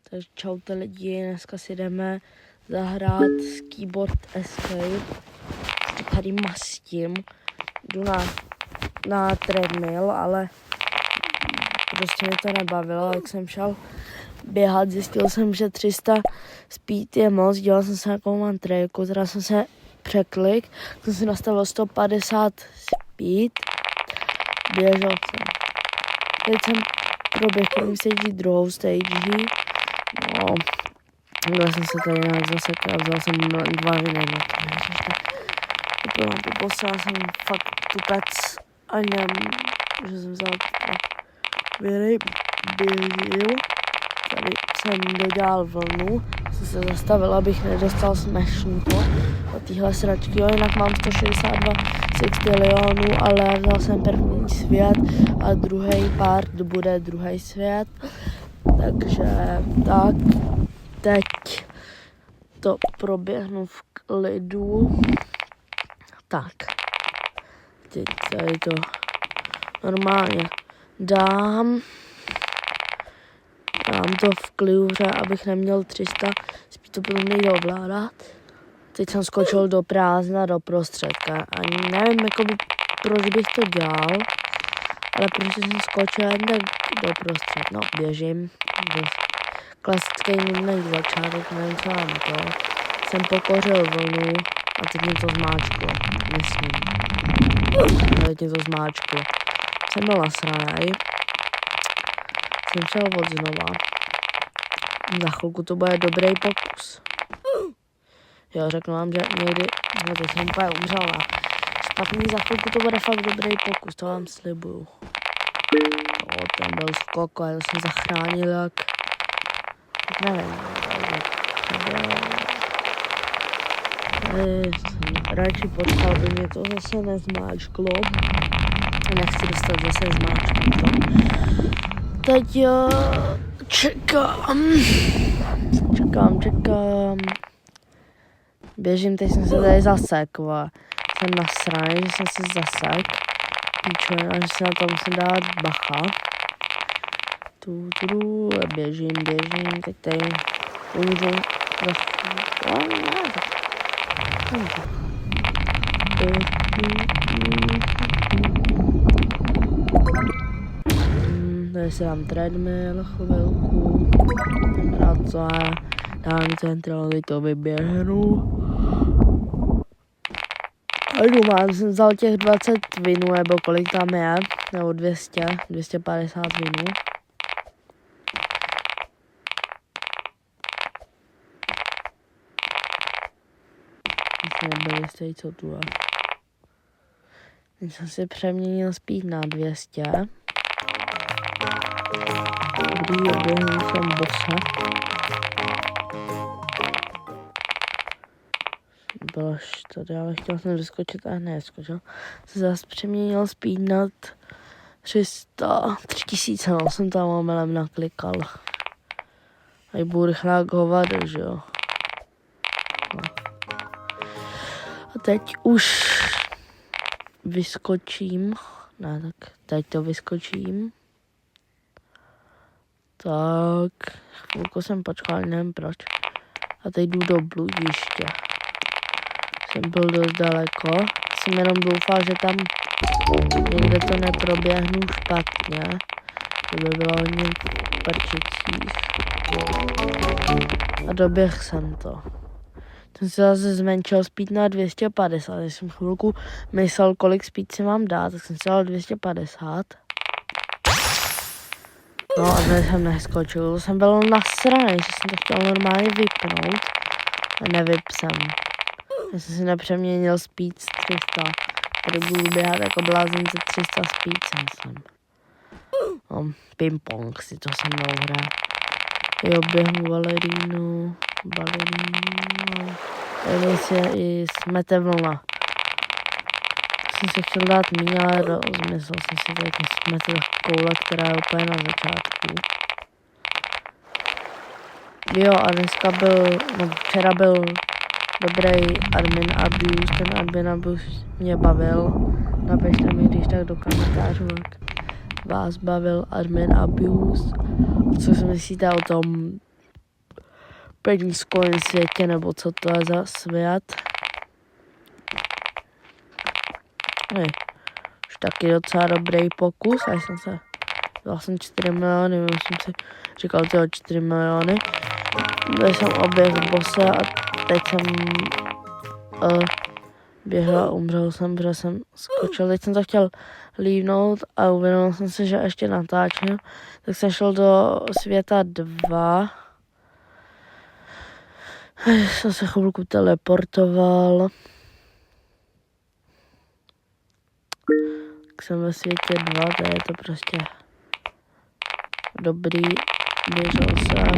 Takže čaute lidi, dneska si jdeme zahrát Keyboard Escape. Tady mastím, jdu na treadmill, ale prostě mě to nebavilo, jak jsem šel běhat, zjistil jsem, že 300 speed je moc, dělal jsem se jakou mám trejku, teda jsem se překlik, jsem si nastavil 150 speed, běžel jsem. Teď jsem proběhl první stage, druhou stage, no, já jsem se tady nějak zasekl, vzal jsem 2 viny, úplně poslal jsem fakt tupec a nevím, že jsem vzal viny, běžil, tady jsem dodělal vlnu, jsem se zastavil, abych nedostal smešnuto od téhle sračky, jo, jinak mám 162 sextilionů, ale vzal jsem první svět a druhý part bude druhý svět, takže tak, teď to proběhnu v klidu, tak, teď tady to normálně dám to v klidu, abych neměl 300, spíš to potom nejde ovládat. Teď jsem skočil do prázdna, do prostředka. Ani nevím, jakoby, proč bych to dělal, ale protože jsem skočil jen tak do prostředka. No, běžím. Klasický nudný začátek, nevím, co mám to. Jsem pokořil vlnu a teď mě to zmáčklo. Myslím. Teď mě to zmáčklo. Jsem byl nasranej. Jsem šel od znova. Za chvilku to bude dobrý pokus. Jo, řeknu vám, že někdy, to jsem úplně umřel na špatný, za chvilku to bude fakt dobrý pokus, to vám slibuju. Jo, tam byl skok, ale to jsem zachránil jak, nevím, radši počkal, by mě to zase nezmáčklo. Nechci dostat zase zmáčknuto. Teď čekám. Běžím, teď jsem se tady zasekl. Jsem nasraný, že jsem se zasek. Píčovina, že se na to musím dát bacha. Běžím, teď tady umřu. Tady si dám treadmill chvilku. Rád co je. Dám central, teď to vyběhnu. A mám, jsem vzal těch 20 vinů, nebo kolik tam je, nebo 250 vinů. Jsem nebyl jistý, co tu je. Teď jsem si přeměnil speed na 200. Dobrý, oběhnu jsem bossa. Bož, tady ale chtěl jsem vyskočit a neskočil. Se zase přeměnil speed nad 3000, no jsem tam omylem naklikal. A budu rychle jak hovado, že jo. No. A teď už vyskočím. Ne, tak teď to vyskočím. Tak, chvilku jsem počkal, nevím proč. A teď jdu do bludiště. Jsem byl dost daleko. Jsem jenom doufal, že tam někde to neproběhnu špatně. To by bylo hodně prčičích. A doběhl jsem to. Jsem se zase zmenšil speed na 250. Když jsem chvilku myslel, kolik speed si mám dát, tak jsem si dal 250. No a tady jsem neskočil. Jsem byl nasraný, že jsem to chtěl normálně vypnout. A nevyp jsem. Já jsem si nepřeměnil speed z 300. Tady budu běhat jako blázince 300 speed jsem. No, ping-pong si to se mnou hraje. Jo, běhnu balerínu. Tady si i smete vlna. Jsem si chtěl dát míň, ale rozmyslel jsem si tady smete koule, která je úplně na začátku. Jo, a dneska včera byl dobrý admin abuse, ten admin abuse mě bavil. Napište mi, když tak do komentářů, jak vás bavil admin abuse. Co si myslíte o tom? penízko na světě, nebo co to je za svět. Už taky docela dobrý pokus, já jsem se dal jsem 4 miliony, už jsem si říkal tyho 4 miliony. Byl jsem oběh bose a teď jsem běhl a umřel jsem, protože jsem skočil. Teď jsem to chtěl lívnout a uvědomil jsem si, že ještě natáčím. Tak jsem šel do světa 2. Jsem se chvilku teleportoval. Tak jsem ve světě 2, to je to prostě dobrý. Běžel jsem.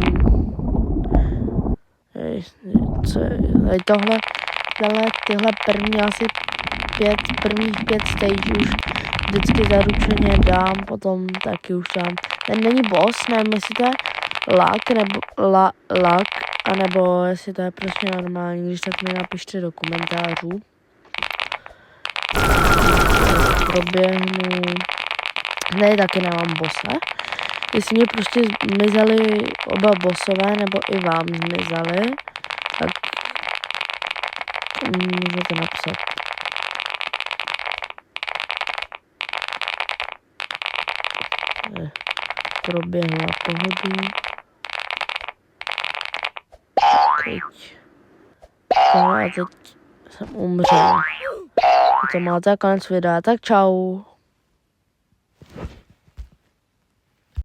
Tyhle první asi prvních 5 stage už vždycky zaručeně dám, potom taky už dám. Ten není boss, nevím jestli to je lag, nebo lag, anebo jestli to je prostě normální, když tak mi napište do komentářů. Proběhnu. Ne, taky nemám bosse. Jestli mě prostě zmizeli oba bossové, nebo i vám zmizeli, tak můžete napsat. Proběhla pohodu. Teď jsem umřel. To máte konec videa, tak čau.